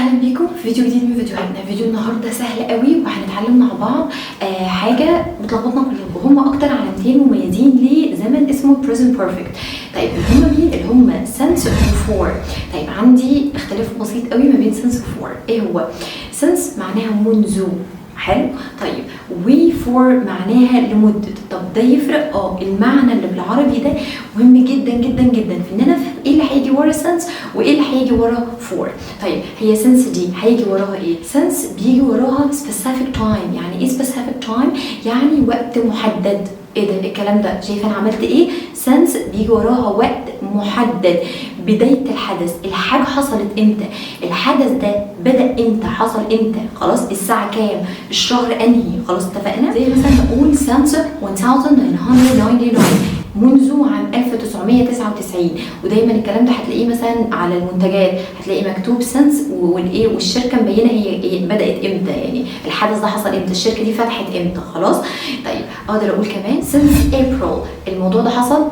اهلا بيكم في فيديو جديد من فيديوهاتنا. فيديو النهارده سهل قوي وهنتعلم مع بعض حاجه بتلخبطنا كلنا، وهم اكتر علامتين مميزين لزمن اسمه present perfect. طيب هم مين؟ اللي هم since و for. طيب عندي اختلاف بسيط قوي ما بين since و for. ايه هو؟ since معناها منذ، حلو. طيب we for معناها لمدة. طب ده يفرق؟ المعنى اللي بالعربي ده مهم جدا جدا جدا في ان انا افهم ايه اللي هيجي ورا since وايه اللي هيجي ورا for. طيب هي since دي هيجي وراها ايه؟ since بيجي وراها specific time. يعني ايه specific time؟ يعني وقت محدد. ايه ده الكلام ده؟ شايفه انا عملت ايه؟ since بيجي وراها وقت محدد، بدايه الحدث، الحاجه حصلت امتى، الحدث ده بدا امتى، حصل امتى، خلاص الساعه كام، الشهر انهي، خلاص اتفقنا. زي مثلا نقول since 1999 منذ عام 1999. ودايما الكلام ده هتلاقيه مثلا على المنتجات، هتلاقي مكتوب since والايه والشركه مبينه هي بدات امتى، يعني الحدث ده حصل امتى، الشركه دي فتحت امتى، خلاص. طيب اقدر اقول كمان since April، الموضوع ده حصل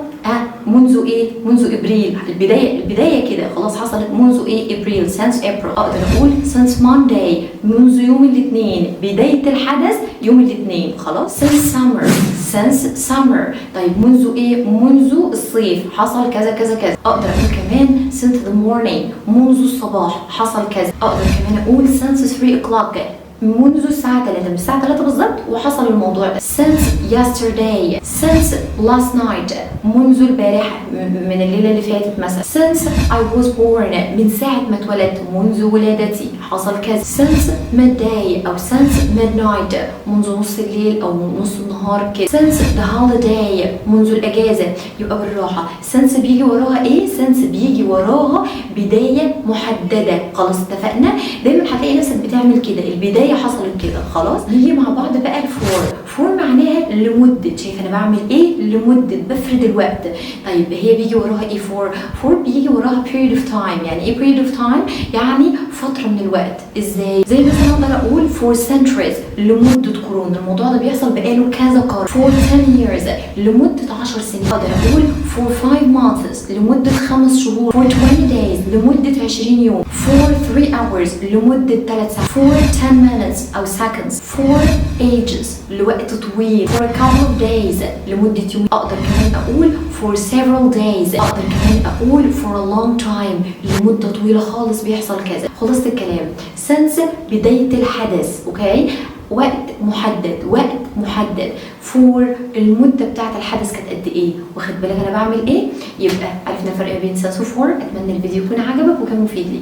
منذ ايه؟ منذ ابريل. البدايه كده خلاص حصلت منذ ايه؟ ابريل. since April. اقدر اقول since Monday، منذ يوم الاثنين، بدايه الحدث يوم الاثنين، خلاص. since summer. طيب منذ ايه؟ منذ الصيف حصل كذا كذا كذا. اقدر اقول كمان since the morning، منذ الصباح حصل كذا. اقدر كمان اقول since 3 o'clock، منذ الساعة 3، من الساعة 3 بالظبط وحصل الموضوع ده. since yesterday، since last night، منذ البارحة، من الليلة اللي فاتت مثلا. since I was born، من ساعة ما اتولدت، منذ ولادتي حصل كذا. since midday أو since midnight، منذ نص الليل أو نص النهار كده. since the holiday، منذ الأجازة. يبقى بالراحة since بيجي وراها إيه؟ since بيجي وراها بداية محددة، خلاص اتفقنا. دايما هتلاقي نفسك بتعمل كده، البداية حصلت كده، خلاص. نيجي مع بعض بقى الفور. فور معناها لمدة. شايف انا بعمل ايه؟ لمدة، بفرد الوقت. طيب هي بيجي وراها ايه فور؟ فور بيجي وراها period of time. يعني ايه period of time؟ يعني فترة من الوقت. ازاي؟ زي مثلا اقدر اقول for centuries، لمدة قرون، الموضوع ده بيحصل بقاله كذا قرن. for 10 years، لمدة 10 سنين. اقدر اقول for 5 months، لمدة 5 شهور. for 20 days، لمدة 20 يوم. for 3 hours، لمدة 3 ساعات. for 10 minutes أو seconds. for ages، لوقت طويل. for a couple of days، لمدة يوم. أقدر كمان أقول for several days. أقدر كمان أقول for a long time، لمدة طويلة خالص بيحصل كذا. خلصت الكلام. since بداية الحدث، أوكي، وقت محدد، وقت محدد. فور المدة بتاعت الحدث كانت قد ايه، واخد بالك انا بعمل ايه؟ يبقى عرفنا الفرق بين since و for. اتمنى الفيديو يكون عجبك وكان مفيد ليك.